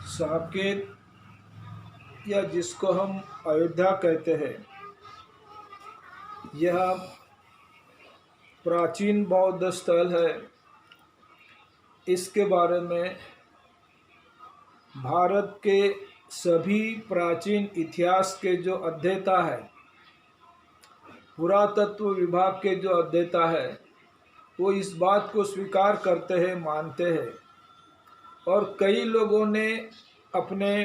साकेत या जिसको हम अयोध्या कहते हैं, यह प्राचीन बौद्ध स्थल है। इसके बारे में भारत के सभी प्राचीन इतिहास के जो अध्येता है, पुरातत्व विभाग के जो अध्येता है, वो इस बात को स्वीकार करते हैं, मानते हैं। और कई लोगों ने अपने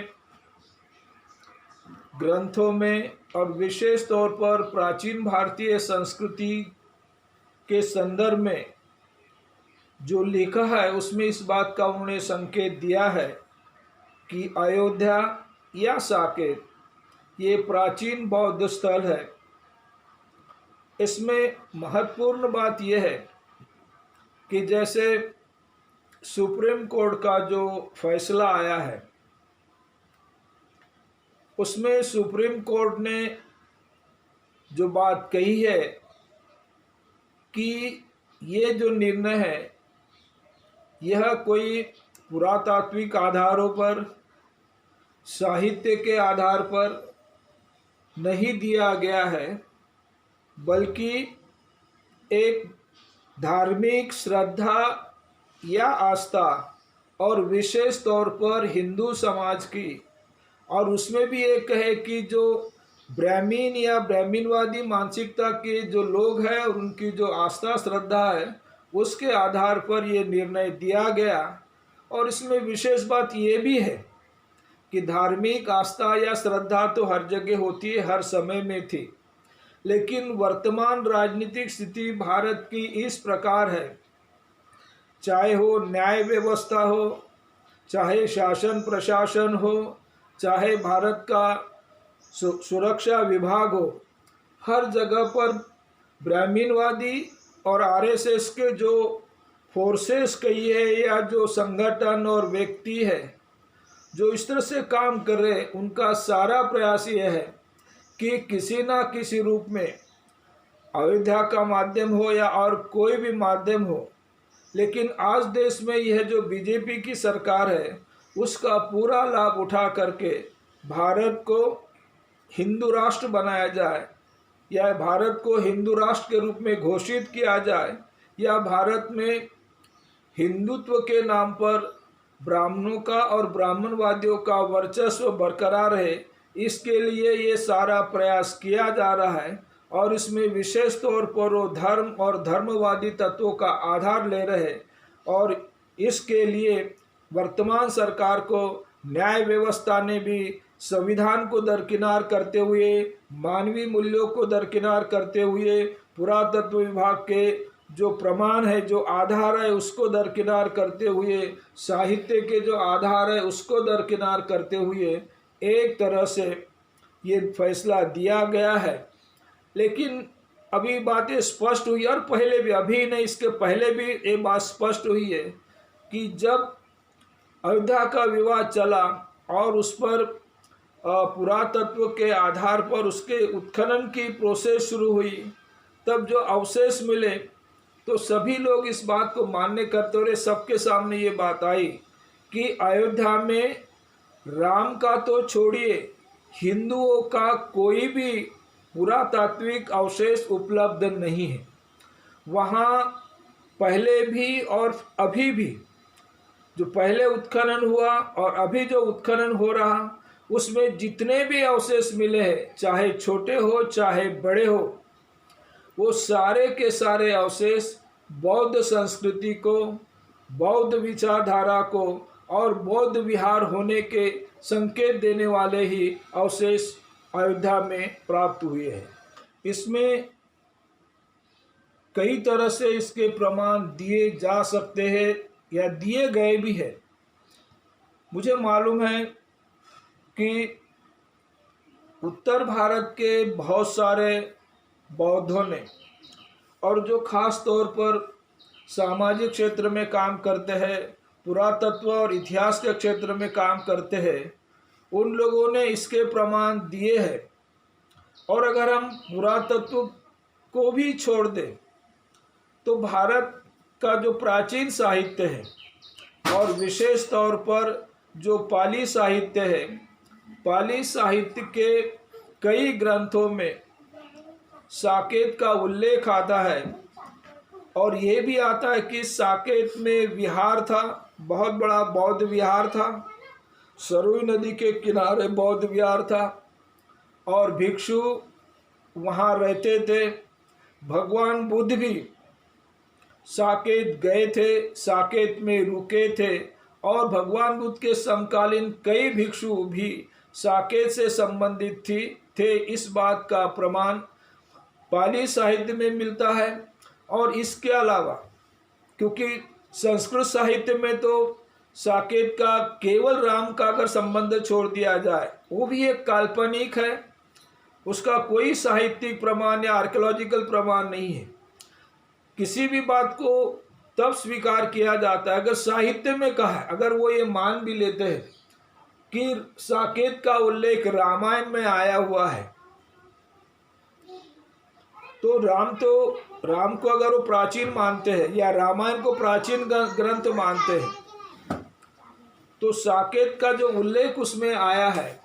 ग्रंथों में और विशेष तौर पर प्राचीन भारतीय संस्कृति के संदर्भ में जो लिखा है, उसमें इस बात का उन्होंने संकेत दिया है कि अयोध्या या साकेत ये प्राचीन बौद्ध स्थल है। इसमें महत्वपूर्ण बात यह है कि जैसे सुप्रीम कोर्ट का जो फैसला आया है, उसमें सुप्रीम कोर्ट ने जो बात कही है कि ये जो निर्णय है, यह कोई पुरातात्विक आधारों पर, साहित्य के आधार पर नहीं दिया गया है, बल्कि एक धार्मिक श्रद्धा या आस्था और विशेष तौर पर हिंदू समाज की, और उसमें भी एक है कि जो ब्राह्मीण या ब्राह्मणवादी मानसिकता के जो लोग हैं और उनकी जो आस्था श्रद्धा है, उसके आधार पर ये निर्णय दिया गया। और इसमें विशेष बात ये भी है कि धार्मिक आस्था या श्रद्धा तो हर जगह होती है, हर समय में थी, लेकिन वर्तमान राजनीतिक स्थिति भारत की इस प्रकार है, चाहे हो न्याय व्यवस्था हो, चाहे शासन प्रशासन हो, चाहे भारत का सुरक्षा विभाग हो, हर जगह पर ब्राह्मणवादी और आरएसएस के जो फोर्सेस कहिए या जो संगठन और व्यक्ति है जो इस तरह से काम कर रहे हैं, उनका सारा प्रयास ये है कि किसी ना किसी रूप में अयोध्या का माध्यम हो या और कोई भी माध्यम हो, लेकिन आज देश में यह जो बीजेपी की सरकार है, उसका पूरा लाभ उठा करके भारत को हिंदू राष्ट्र बनाया जाए, या भारत को हिंदू राष्ट्र के रूप में घोषित किया जाए, या भारत में हिंदुत्व के नाम पर ब्राह्मणों का और ब्राह्मणवादियों का वर्चस्व बरकरार है। इसके लिए ये सारा प्रयास किया जा रहा है, और इसमें विशेष तौर पर वो धर्म और धर्मवादी तत्वों का आधार ले रहे। और इसके लिए वर्तमान सरकार को न्याय व्यवस्था ने भी संविधान को दरकिनार करते हुए, मानवीय मूल्यों को दरकिनार करते हुए, पुरातत्व विभाग के जो प्रमाण है, जो आधार है, उसको दरकिनार करते हुए, साहित्य के जो आधार है उसको दरकिनार करते हुए एक तरह से ये फैसला दिया गया है। लेकिन अभी बातें स्पष्ट हुई, और पहले भी, अभी नहीं इसके पहले भी ये बात स्पष्ट हुई है कि जब अयोध्या का विवाद चला और उस पर पुरातत्व के आधार पर उसके उत्खनन की प्रोसेस शुरू हुई, तब जो अवशेष मिले तो सभी लोग इस बात को मान्य करते रहे। सबके सामने ये बात आई कि अयोध्या में राम का तो छोड़िए, हिंदुओं का कोई भी पुरातात्विक अवशेष उपलब्ध नहीं है। वहाँ पहले भी और अभी भी, जो पहले उत्खनन हुआ और अभी जो उत्खनन हो रहा, उसमें जितने भी अवशेष मिले हैं, चाहे छोटे हो चाहे बड़े हो, वो सारे के सारे अवशेष बौद्ध संस्कृति को, बौद्ध विचारधारा को और बौद्ध विहार होने के संकेत देने वाले ही अवशेष अयोध्या में प्राप्त हुए हैं। इसमें कई तरह से इसके प्रमाण दिए जा सकते हैं या दिए गए भी हैं। मुझे मालूम है कि उत्तर भारत के बहुत सारे बौद्धों ने, और जो खास तौर पर सामाजिक क्षेत्र में काम करते हैं, पुरातत्व और इतिहास के क्षेत्र में काम करते हैं, उन लोगों ने इसके प्रमाण दिए हैं। और अगर हम पुरातत्व को भी छोड़ दें तो भारत का जो प्राचीन साहित्य है, और विशेष तौर पर जो पाली साहित्य है, पाली साहित्य के कई ग्रंथों में साकेत का उल्लेख आता है और ये भी आता है कि साकेत में विहार था, बहुत बड़ा बौद्ध विहार था, सरुई नदी के किनारे बौद्ध विहार था और भिक्षु वहाँ रहते थे। भगवान बुद्ध भी साकेत गए थे, साकेत में रुके थे और भगवान बुद्ध के समकालीन कई भिक्षु भी साकेत से संबंधित थे। इस बात का प्रमाण पाली साहित्य में मिलता है। और इसके अलावा क्योंकि संस्कृत साहित्य में तो साकेत का केवल राम का अगर संबंध छोड़ दिया जाए वो भी एक काल्पनिक है, उसका कोई साहित्यिक प्रमाण या आर्कियोलॉजिकल प्रमाण नहीं है। किसी भी बात को तब स्वीकार किया जाता है अगर साहित्य में कहा है, अगर वो ये मान भी लेते हैं कि साकेत का उल्लेख रामायण में आया हुआ है, तो राम को अगर वो प्राचीन मानते हैं या रामायण को प्राचीन ग्रंथ मानते हैं, तो साकेत का जो उल्लेख उसमें आया है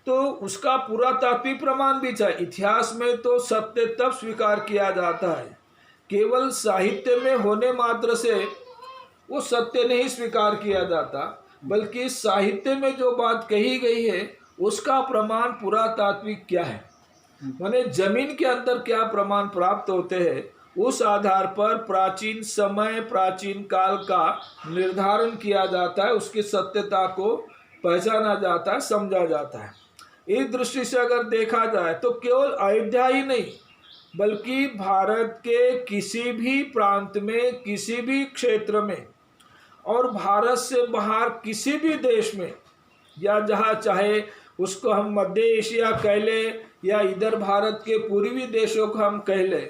तो उसका पुरातात्विक प्रमाण भी चाहिए। इतिहास में तो सत्य तब स्वीकार किया जाता है, केवल साहित्य में होने मात्र से वो सत्य नहीं स्वीकार किया जाता, बल्कि साहित्य में जो बात कही गई है उसका प्रमाण पुरातात्विक क्या है, माने जमीन के अंदर क्या प्रमाण प्राप्त होते हैं, उस आधार पर प्राचीन समय प्राचीन काल का निर्धारण किया जाता है, उसकी सत्यता को पहचाना जाता है, समझा जाता है। इस दृष्टि से अगर देखा जाए तो केवल अयोध्या ही नहीं बल्कि भारत के किसी भी प्रांत में, किसी भी क्षेत्र में और भारत से बाहर किसी भी देश में या जहाँ चाहे उसको हम मध्य एशिया कह लें या इधर भारत के पूर्वी देशों को हम कह लें,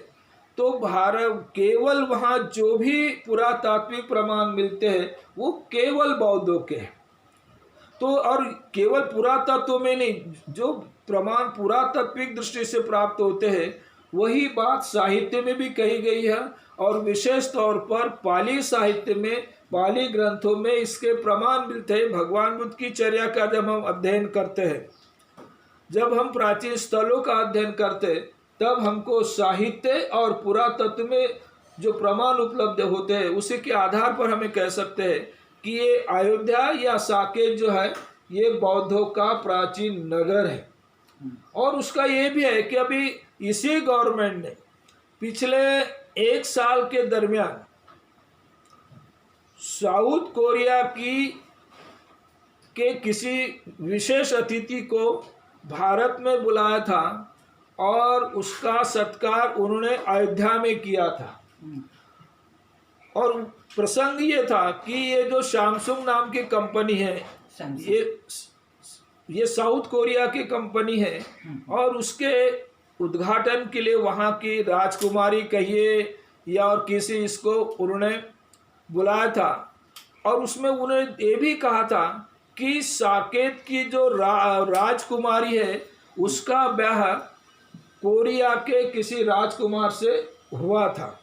तो भारत केवल वहाँ जो भी पुरातात्विक प्रमाण मिलते हैं वो केवल बौद्धों के हैं। तो और केवल पुरातत्व में नहीं, जो प्रमाण पुरातात्विक दृष्टि से प्राप्त होते हैं वही बात साहित्य में भी कही गई है और विशेष तौर पर पाली साहित्य में, पाली ग्रंथों में इसके प्रमाण मिलते हैं। भगवान बुद्ध की चर्या का जब हम अध्ययन करते हैं, जब हम प्राचीन स्थलों का अध्ययन करते हैं, तब हमको साहित्य और पुरातत्व में जो प्रमाण उपलब्ध होते हैं उसी के आधार पर हमें कह सकते हैं कि ये अयोध्या या साकेत जो है ये बौद्धों का प्राचीन नगर है। और उसका ये भी है कि अभी इसी गवर्नमेंट ने पिछले 1 साल के दरमियान साउथ कोरिया के किसी विशेष अतिथि को भारत में बुलाया था और उसका सत्कार उन्होंने अयोध्या में किया था। और प्रसंग ये था कि ये जो सैमसंग नाम की कंपनी है, ये साउथ कोरिया की कंपनी है और उसके उद्घाटन के लिए वहाँ की राजकुमारी कहिए या और किसी इसको उन्होंने बुलाया था और उसमें उन्होंने ये भी कहा था कि साकेत की जो राजकुमारी है उसका ब्याह कोरिया के किसी राजकुमार से हुआ था।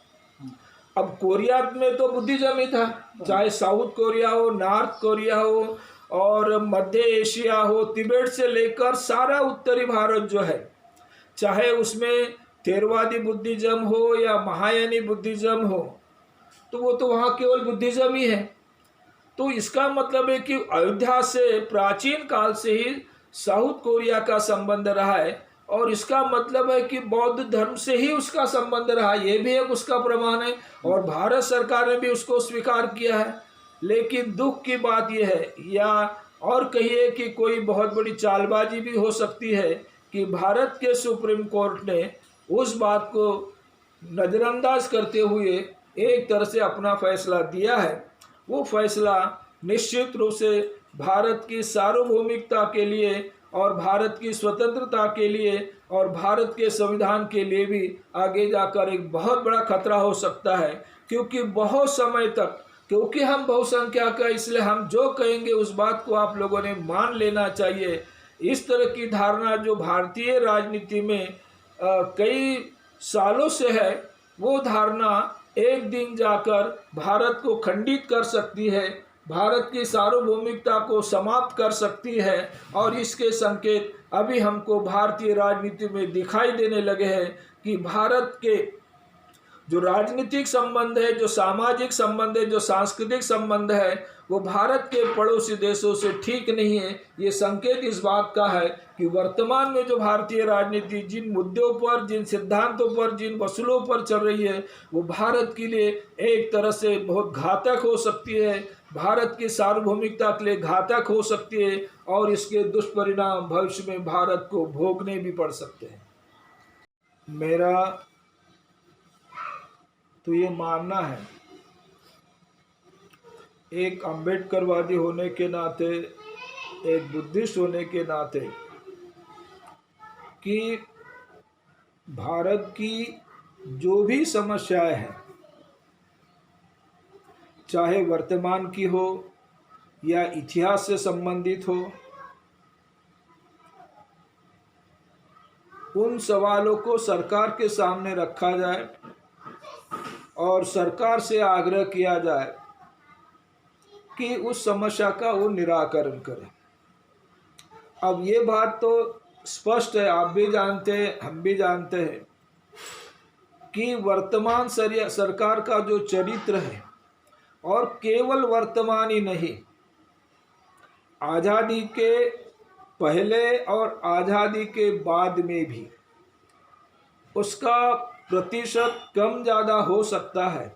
अब कोरिया में तो बुद्धिज्म ही था, चाहे साउथ कोरिया हो, नॉर्थ कोरिया हो और मध्य एशिया हो, तिब्बत से लेकर सारा उत्तरी भारत जो है, चाहे उसमें थेरवादी बुद्धिज्म हो या महायानी बुद्धिज्म हो, तो वो तो वहाँ केवल बुद्धिज्म ही है। तो इसका मतलब है कि अयोध्या से प्राचीन काल से ही साउथ कोरिया का संबंध रहा है और इसका मतलब है कि बौद्ध धर्म से ही उसका संबंध रहा, ये भी एक उसका प्रमाण है और भारत सरकार ने भी उसको स्वीकार किया है। लेकिन दुख की बात यह है, या और कहिए कि कोई बहुत बड़ी चालबाजी भी हो सकती है कि भारत के सुप्रीम कोर्ट ने उस बात को नज़रअंदाज करते हुए एक तरह से अपना फैसला दिया है। वो फैसला निश्चित रूप से भारत की सार्वभौमिकता के लिए और भारत की स्वतंत्रता के लिए और भारत के संविधान के लिए भी आगे जाकर एक बहुत बड़ा खतरा हो सकता है, क्योंकि बहुत समय तक, क्योंकि हम बहुसंख्यक हैं इसलिए हम जो कहेंगे उस बात को आप लोगों ने मान लेना चाहिए। इस तरह की धारणा जो भारतीय राजनीति में कई सालों से है, वो धारणा एक दिन जाकर भारत को खंडित कर सकती है भारत की सार्वभौमिकता को समाप्त कर सकती है। और इसके संकेत अभी हमको भारतीय राजनीति में दिखाई देने लगे हैं कि भारत के जो राजनीतिक संबंध है, जो सामाजिक संबंध है, जो सांस्कृतिक संबंध है, वो भारत के पड़ोसी देशों से ठीक नहीं है। ये संकेत इस बात का है कि वर्तमान में जो भारतीय राजनीति जिन मुद्दों पर, जिन सिद्धांतों पर, जिन वसूलों पर चल रही है, वो भारत के लिए एक तरह से बहुत घातक हो सकती है, भारत की सार्वभौमिकता के लिए घातक हो सकती है, और इसके दुष्परिणाम भविष्य में भारत को भोगने भी पड़ सकते हैं। मेरा तो ये मानना है, एक अम्बेडकरवादी होने के नाते, एक बुद्धिस्ट होने के नाते, कि भारत की जो भी समस्याएं हैं, चाहे वर्तमान की हो या इतिहास से संबंधित हो, उन सवालों को सरकार के सामने रखा जाए और सरकार से आग्रह किया जाए कि उस समस्या का वो निराकरण करे। अब ये बात तो स्पष्ट है, आप भी जानते हैं, हम भी जानते हैं कि वर्तमान सरकार का जो चरित्र है, और केवल वर्तमान ही नहीं, आज़ादी के पहले और आज़ादी के बाद में भी उसका प्रतिशत कम ज़्यादा हो सकता है,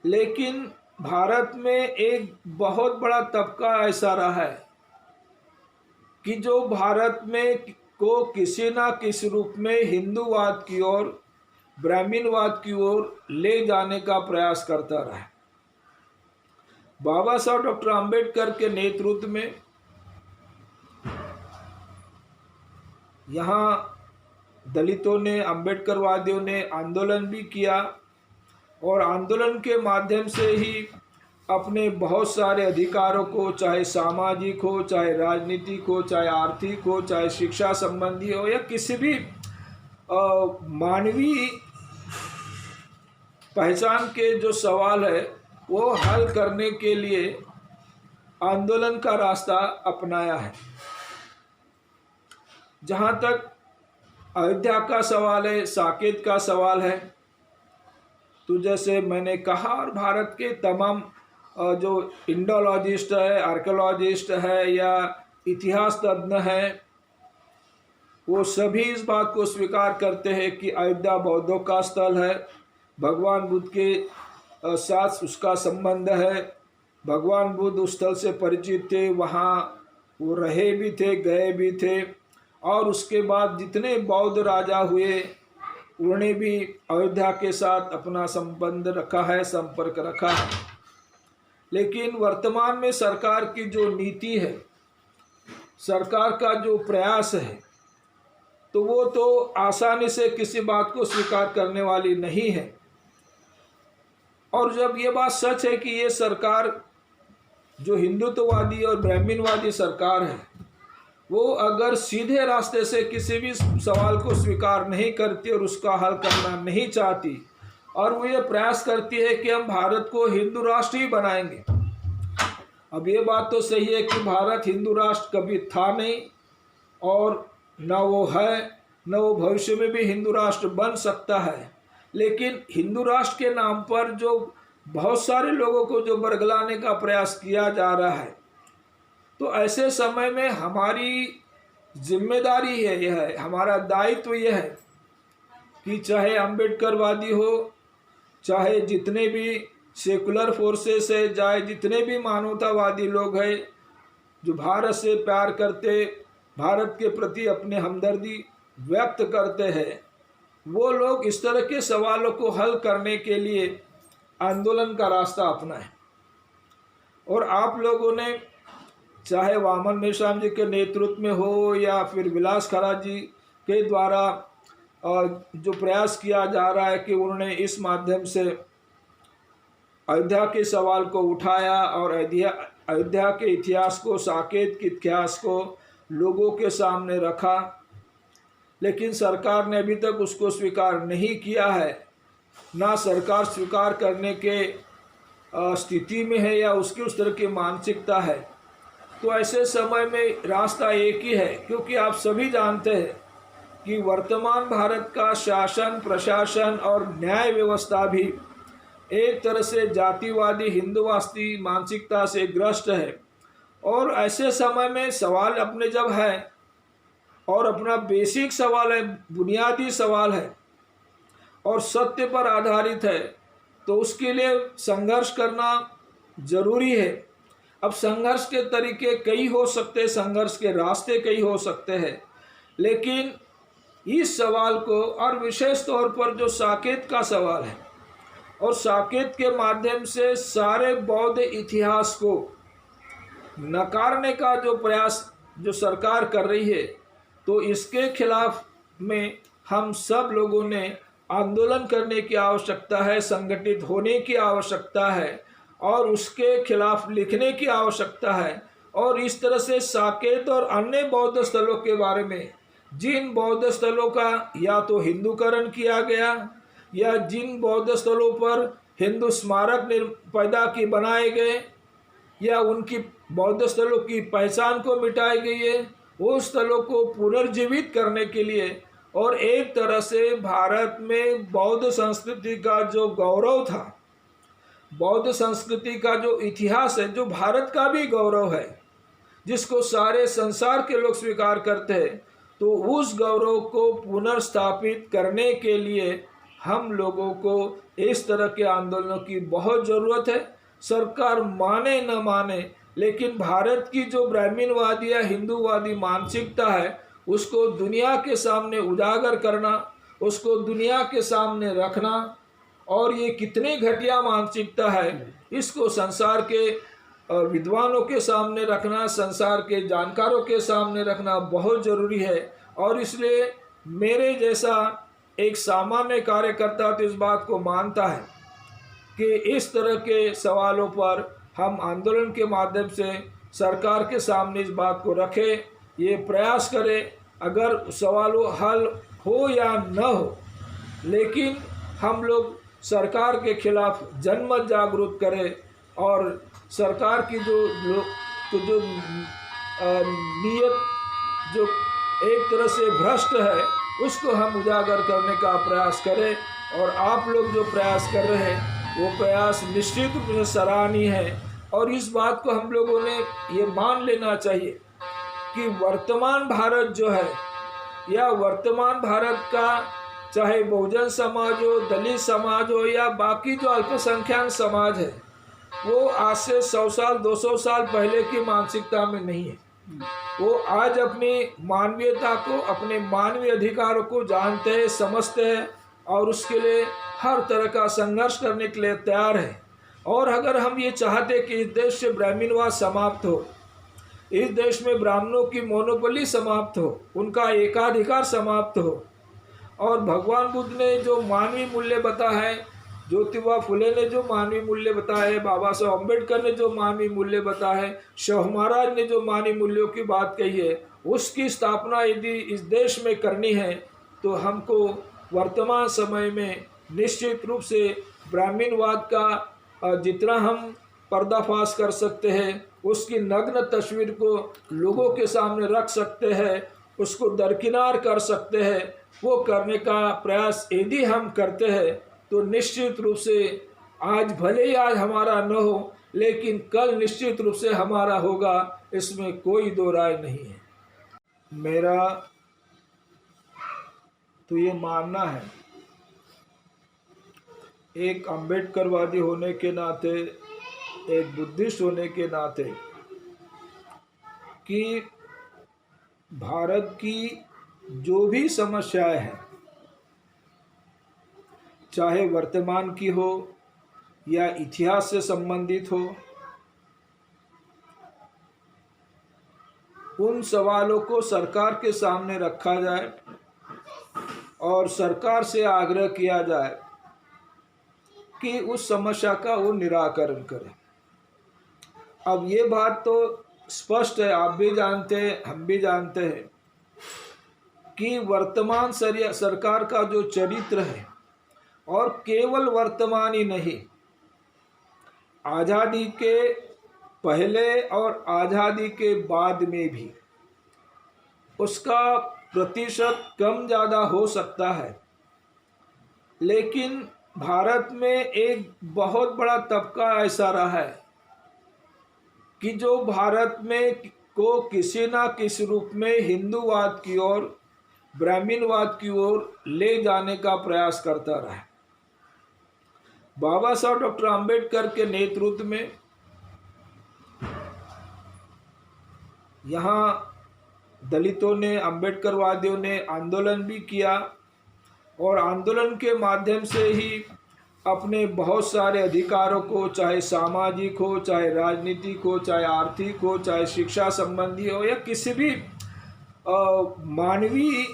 लेकिन भारत में एक बहुत बड़ा तबका ऐसा रहा है कि जो भारत में को किसी ना किसी रूप में हिंदूवाद की ओर, ब्राह्मणवाद की ओर ले जाने का प्रयास करता रहा है। बाबा साहब डॉक्टर आम्बेडकर के नेतृत्व में यहाँ दलितों ने, अम्बेडकरवादियों ने आंदोलन भी किया, और आंदोलन के माध्यम से ही अपने बहुत सारे अधिकारों को, चाहे सामाजिक हो, चाहे राजनीतिक हो, चाहे आर्थिक हो, चाहे शिक्षा संबंधी हो, या किसी भी मानवीय पहचान के जो सवाल है, वो हल करने के लिए आंदोलन का रास्ता अपनाया है। जहाँ तक अयोध्या का सवाल है, साकेत का सवाल है, तो जैसे मैंने कहा, और भारत के तमाम जो इंडोलॉजिस्ट है, आर्कियोलॉजिस्ट है, या इतिहास तज्ञ हैं, वो सभी इस बात को स्वीकार करते हैं कि अयोध्या बौद्धों का स्थल है, भगवान बुद्ध के साथ उसका संबंध है, भगवान बुद्ध उस स्थल से परिचित थे, वहाँ वो रहे भी थे, गए भी थे, और उसके बाद जितने बौद्ध राजा हुए उन्होंने भी अयोध्या के साथ अपना संबंध रखा है, संपर्क रखा है। लेकिन वर्तमान में सरकार की जो नीति है, सरकार का जो प्रयास है, तो वो तो आसानी से किसी बात को स्वीकार करने वाली नहीं है। और जब ये बात सच है कि ये सरकार जो हिंदुत्ववादी और ब्राह्मणवादी सरकार है, वो अगर सीधे रास्ते से किसी भी सवाल को स्वीकार नहीं करती और उसका हल करना नहीं चाहती, और वो ये प्रयास करती है कि हम भारत को हिंदू राष्ट्र ही बनाएंगे। अब ये बात तो सही है कि भारत हिंदू राष्ट्र कभी था नहीं, और न वो है, न वो भविष्य में भी हिंदू राष्ट्र बन सकता है। लेकिन हिंदू राष्ट्र के नाम पर जो बहुत सारे लोगों को जो बरगलाने का प्रयास किया जा रहा है, तो ऐसे समय में हमारी जिम्मेदारी है, यह है हमारा दायित्व, यह है कि चाहे अम्बेडकरवादी हो, चाहे जितने भी सेकुलर फोर्सेस है, चाहे जितने भी मानवतावादी लोग हैं जो भारत से प्यार करते, भारत के प्रति अपने हमदर्दी व्यक्त करते हैं, वो लोग इस तरह के सवालों को हल करने के लिए आंदोलन का रास्ता अपनाएं। और आप लोगों ने, चाहे वामन मेश्राम जी के नेतृत्व में हो या फिर विलास खराज जी के द्वारा जो प्रयास किया जा रहा है कि उन्होंने इस माध्यम से अयोध्या के सवाल को उठाया और अयोध्या के इतिहास को, साकेत के इतिहास को लोगों के सामने रखा, लेकिन सरकार ने अभी तक उसको स्वीकार नहीं किया है। ना सरकार स्वीकार करने के स्थिति में है या उसकी उस तरह की मानसिकता है, तो ऐसे समय में रास्ता एक ही है। क्योंकि आप सभी जानते हैं कि वर्तमान भारत का शासन, प्रशासन और न्याय व्यवस्था भी एक तरह से जातिवादी, हिंदुवादी मानसिकता से ग्रस्त है। और ऐसे समय में सवाल अपने जब है और अपना बेसिक सवाल है, बुनियादी सवाल है और सत्य पर आधारित है, तो उसके लिए संघर्ष करना जरूरी है। अब संघर्ष के तरीके कई हो सकते हैं, संघर्ष के रास्ते कई हो सकते हैं, लेकिन इस सवाल को, और विशेष तौर पर जो साकेत का सवाल है, और साकेत के माध्यम से सारे बौद्ध इतिहास को नकारने का जो प्रयास जो सरकार कर रही है, तो इसके खिलाफ में हम सब लोगों ने आंदोलन करने की आवश्यकता है, संगठित होने की आवश्यकता है और उसके खिलाफ लिखने की आवश्यकता है। और इस तरह से साकेत और अन्य बौद्ध स्थलों के बारे में, जिन बौद्ध स्थलों का या तो हिंदूकरण किया गया या जिन बौद्ध स्थलों पर हिंदू स्मारक पैदा की बनाए गए या उनकी बौद्ध स्थलों की पहचान को मिटाई गई है, वो स्थलों को पुनर्जीवित करने के लिए और एक तरह से भारत में बौद्ध संस्कृति का जो गौरव था, बौद्ध संस्कृति का जो इतिहास है, जो भारत का भी गौरव है, जिसको सारे संसार के लोग स्वीकार करते हैं, तो उस गौरव को पुनर्स्थापित करने के लिए हम लोगों को इस तरह के आंदोलनों की बहुत ज़रूरत है। सरकार माने न माने, लेकिन भारत की जो ब्राह्मणवादी या हिंदूवादी मानसिकता है, उसको दुनिया के सामने उजागर करना, उसको दुनिया के सामने रखना, और ये कितनी घटिया मानसिकता है, इसको संसार के विद्वानों के सामने रखना, संसार के जानकारों के सामने रखना बहुत ज़रूरी है। और इसलिए मेरे जैसा एक सामान्य कार्यकर्ता तो इस बात को मानता है कि इस तरह के सवालों पर हम आंदोलन के माध्यम से सरकार के सामने इस बात को रखें, ये प्रयास करें। अगर सवालों हल हो या न हो, लेकिन हम लोग सरकार के खिलाफ जनमत जागरूक करें और सरकार की जो नीयत जो एक तरह से भ्रष्ट है, उसको हम उजागर करने का प्रयास करें। और आप लोग जो प्रयास कर रहे हैं, वो प्रयास निश्चित रूप से सराहनीय है। और इस बात को हम लोगों ने ये मान लेना चाहिए कि वर्तमान भारत जो है, या वर्तमान भारत का चाहे बहुजन समाज हो, दलित समाज हो या बाकी जो अल्पसंख्यक समाज है, वो आज से 100 साल 200 साल पहले की मानसिकता में नहीं है। वो आज अपनी मानवीयता को, अपने मानवीय अधिकारों को जानते हैं, समझते हैं और उसके लिए हर तरह का संघर्ष करने के लिए तैयार है। और अगर हम ये चाहते कि इस देश से ब्राह्मणवाद समाप्त हो, इस देश में ब्राह्मणों की मोनोपोली समाप्त हो, उनका एकाधिकार समाप्त हो, और भगवान बुद्ध ने जो मानवीय मूल्य बताया है, ज्योतिबा फुले ने जो मानवीय मूल्य बताया है, बाबा साहब अम्बेडकर ने जो मानवीय मूल्य बताया है, शाह महाराज ने जो मानवीय मूल्यों की बात कही है, उसकी स्थापना यदि इस देश में करनी है, तो हमको वर्तमान समय में निश्चित रूप से ब्राह्मणवाद का जितना हम पर्दाफाश कर सकते हैं, उसकी नग्न तस्वीर को लोगों के सामने रख सकते हैं, उसको दरकिनार कर सकते हैं, वो करने का प्रयास यदि हम करते हैं, तो निश्चित रूप से आज भले ही आज हमारा न हो, लेकिन कल निश्चित रूप से हमारा होगा, इसमें कोई दो राय नहीं है। मेरा तो ये मानना है, एक अम्बेडकरवादी होने के नाते, एक बुद्धिस्ट होने के नाते, कि भारत की जो भी समस्याएं हैं, चाहे वर्तमान की हो या इतिहास से संबंधित हो, उन सवालों को सरकार के सामने रखा जाए और सरकार से आग्रह किया जाए कि उस समस्या का वो निराकरण करे। अब ये बात तो स्पष्ट है, आप भी जानते हैं, हम भी जानते हैं कि वर्तमान सरकार का जो चरित्र है, और केवल वर्तमान ही नहीं, आज़ादी के पहले और आज़ादी के बाद में भी उसका प्रतिशत कम ज़्यादा हो सकता है, लेकिन भारत में एक बहुत बड़ा तबका ऐसा रहा है कि जो भारत में को किसी ना किसी रूप में हिंदूवाद की ओर, ब्राह्मणवाद की ओर ले जाने का प्रयास करता रहा है। बाबा साहब डॉक्टर अंबेडकर के नेतृत्व में यहाँ दलितों ने, अंबेडकरवादियों ने आंदोलन भी किया और आंदोलन के माध्यम से ही अपने बहुत सारे अधिकारों को, चाहे सामाजिक हो, चाहे राजनीतिक हो, चाहे आर्थिक हो, चाहे शिक्षा संबंधी हो, या किसी भी मानवीय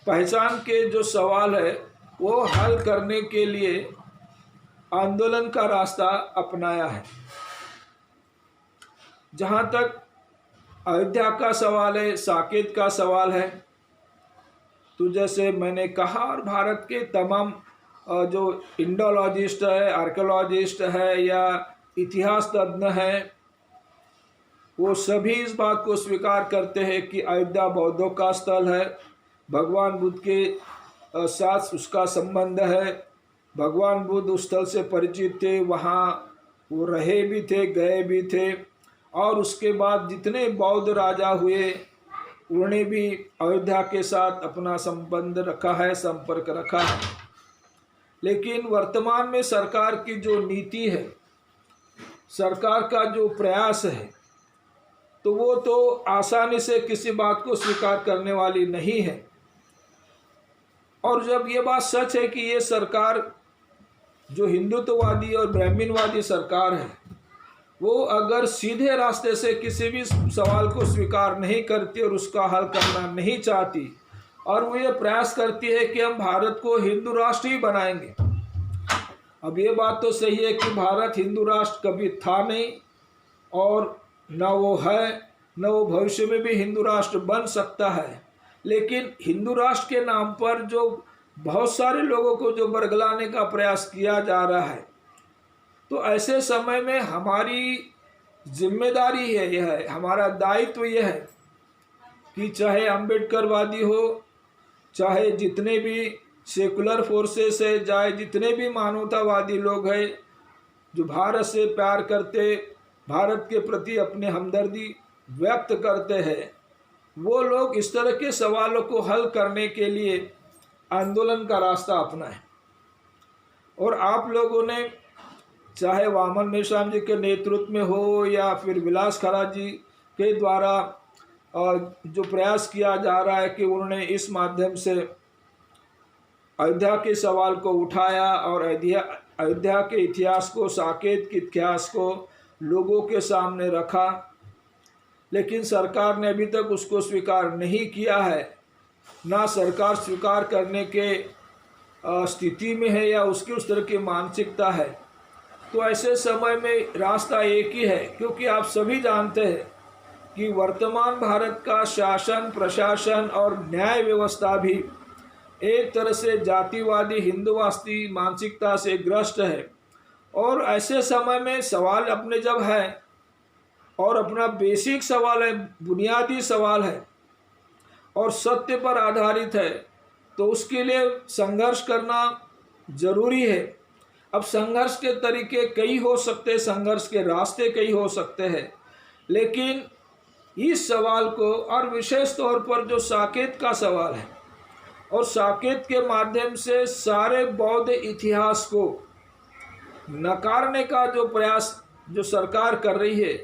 पहचान के जो सवाल है वो हल करने के लिए आंदोलन का रास्ता अपनाया है। जहाँ तक अयोध्या का सवाल है, साकेत का सवाल है, तो जैसे मैंने कहा, और भारत के तमाम जो इंडोलॉजिस्ट है, आर्कियोलॉजिस्ट है या इतिहास तज्ञ हैं, वो सभी इस बात को स्वीकार करते हैं कि अयोध्या बौद्धों का स्थल है, भगवान बुद्ध के साथ उसका संबंध है, भगवान बुद्ध उस स्थल से परिचित थे, वहाँ वो रहे भी थे, गए भी थे, और उसके बाद जितने बौद्ध राजा हुए उन्होंने भी अयोध्या के साथ अपना संबंध रखा है, संपर्क रखा है। लेकिन वर्तमान में सरकार की जो नीति है, सरकार का जो प्रयास है, तो वो तो आसानी से किसी बात को स्वीकार करने वाली नहीं है। और जब ये बात सच है कि ये सरकार जो हिंदुत्ववादी और ब्राह्मणवादी सरकार है, वो अगर सीधे रास्ते से किसी भी सवाल को स्वीकार नहीं करती और उसका हल करना नहीं चाहती, और वो ये प्रयास करती है कि हम भारत को हिंदू राष्ट्र ही बनाएंगे। अब ये बात तो सही है कि भारत हिंदू राष्ट्र कभी था नहीं, और न वो है, न वो भविष्य में भी हिंदू राष्ट्र बन सकता है। लेकिन हिंदू राष्ट्र के नाम पर जो बहुत सारे लोगों को जो बरगलाने का प्रयास किया जा रहा है, तो ऐसे समय में हमारी जिम्मेदारी है, यह है हमारा दायित्व, यह है कि चाहे अंबेडकरवादी हो, चाहे जितने भी सेकुलर फोर्सेस है, चाहे जितने भी मानवतावादी लोग हैं जो भारत से प्यार करते, भारत के प्रति अपने हमदर्दी व्यक्त करते हैं, वो लोग इस तरह के सवालों को हल करने के लिए आंदोलन का रास्ता अपनाएं। और आप लोगों ने चाहे वामन मेश्राम जी के नेतृत्व में हो या फिर विलास खरा जी के द्वारा जो प्रयास किया जा रहा है कि उन्होंने इस माध्यम से अयोध्या के सवाल को उठाया और अयोध्या के इतिहास को, साकेत के इतिहास को लोगों के सामने रखा, लेकिन सरकार ने अभी तक उसको स्वीकार नहीं किया है, ना सरकार स्वीकार करने के स्थिति में है या उसकी उस तरह की मानसिकता है। तो ऐसे समय में रास्ता एक ही है, क्योंकि आप सभी जानते हैं कि वर्तमान भारत का शासन, प्रशासन और न्याय व्यवस्था भी एक तरह से जातिवादी, हिंदुवादी मानसिकता से ग्रस्त है। और ऐसे समय में सवाल अपने जब है और अपना बेसिक सवाल है, बुनियादी सवाल है और सत्य पर आधारित है, तो उसके लिए संघर्ष करना जरूरी है। अब संघर्ष के तरीके कई हो सकते हैं, संघर्ष के रास्ते कई हो सकते हैं, लेकिन इस सवाल को, और विशेष तौर पर जो साकेत का सवाल है, और साकेत के माध्यम से सारे बौद्ध इतिहास को नकारने का जो प्रयास जो सरकार कर रही है,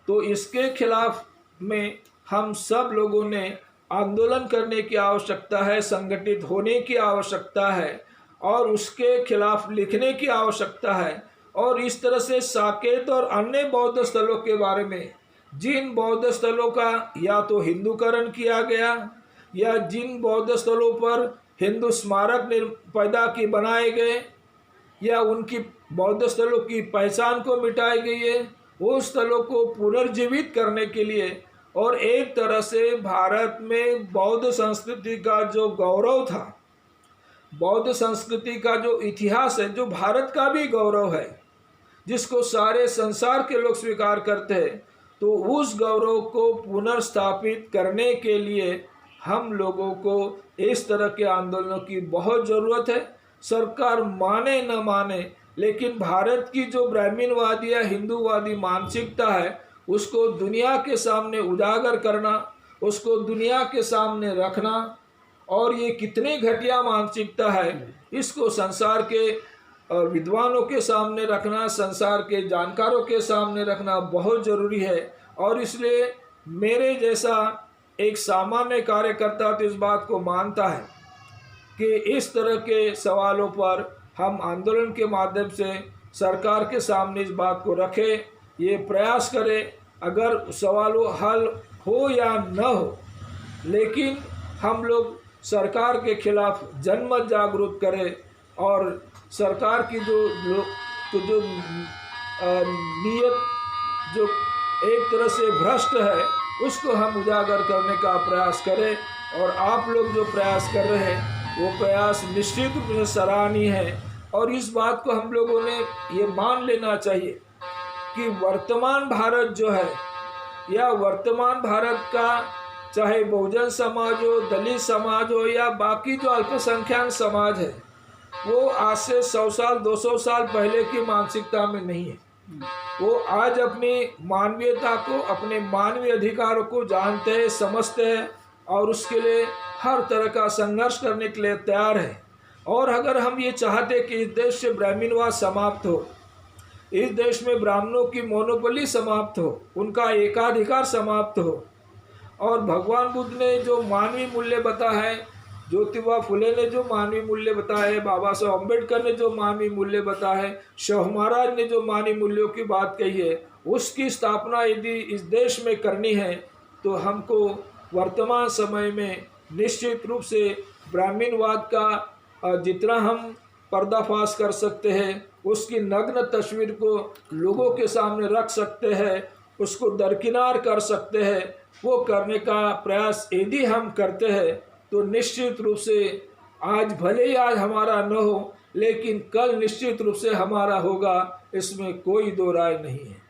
तो इसके खिलाफ में हम सब लोगों ने आंदोलन करने की आवश्यकता है, संगठित होने की आवश्यकता है और उसके खिलाफ लिखने की आवश्यकता है। और इस तरह से साकेत और अन्य बौद्ध स्थलों के बारे में, जिन बौद्ध स्थलों का या तो हिंदूकरण किया गया या जिन बौद्ध स्थलों पर हिंदू स्मारक पैदा की बनाए गए या उनकी बौद्ध स्थलों की पहचान को मिटाई गई है, वो स्थलों को पुनर्जीवित करने के लिए और एक तरह से भारत में बौद्ध संस्कृति का जो गौरव था, बौद्ध संस्कृति का जो इतिहास है, जो भारत का भी गौरव है, जिसको सारे संसार के लोग स्वीकार करते हैं, तो उस गौरव को पुनर्स्थापित करने के लिए हम लोगों को इस तरह के आंदोलनों की बहुत ज़रूरत है। सरकार माने न माने, लेकिन भारत की जो ब्राह्मणवादी या हिंदूवादी मानसिकता है उसको दुनिया के सामने उजागर करना, उसको दुनिया के सामने रखना, और ये कितनी घटिया मानसिकता है इसको संसार के विद्वानों के सामने रखना, संसार के जानकारों के सामने रखना बहुत ज़रूरी है। और इसलिए मेरे जैसा एक सामान्य कार्यकर्ता तो इस बात को मानता है कि इस तरह के सवालों पर हम आंदोलन के माध्यम से सरकार के सामने इस बात को रखें, ये प्रयास करें। अगर सवालों हल हो या न हो, लेकिन हम लोग सरकार के खिलाफ जनमत जागरूक करें और सरकार की जो नीयत जो एक तरह से भ्रष्ट है उसको हम उजागर करने का प्रयास करें। और आप लोग जो प्रयास कर रहे हैं वो प्रयास निश्चित रूप से सराहनीय है। और इस बात को हम लोगों ने ये मान लेना चाहिए कि वर्तमान भारत जो है, या वर्तमान भारत का चाहे बहुजन समाज हो, दलित समाज हो, या बाकी जो अल्पसंख्यक समाज है, वो आज से 100 साल 200 साल पहले की मानसिकता में नहीं है। वो आज अपनी मानवीयता को, अपने मानवीय अधिकारों को जानते हैं, समझते हैं और उसके लिए हर तरह का संघर्ष करने के लिए तैयार है। और अगर हम ये चाहते कि इस देश से ब्राह्मणवाद समाप्त हो, इस देश में ब्राह्मणों की मोनोपोली समाप्त हो, उनका एकाधिकार समाप्त हो, और भगवान बुद्ध ने जो मानवीय मूल्य बताया है, ज्योतिबा फुले ने जो मानवीय मूल्य बताया है, बाबा साहब अम्बेडकर ने जो मानवीय मूल्य बताया है, शिव महाराज ने जो मानवीय मूल्यों की बात कही है, उसकी स्थापना यदि इस देश में करनी है तो हमको वर्तमान समय में निश्चित रूप से ब्राह्मणवाद का जितना हम पर्दाफाश कर सकते हैं, उसकी नग्न तस्वीर को लोगों के सामने रख सकते हैं, उसको दरकिनार कर सकते हैं, वो करने का प्रयास यदि हम करते हैं तो निश्चित रूप से आज भले ही आज हमारा न हो, लेकिन कल निश्चित रूप से हमारा होगा, इसमें कोई दो राय नहीं है।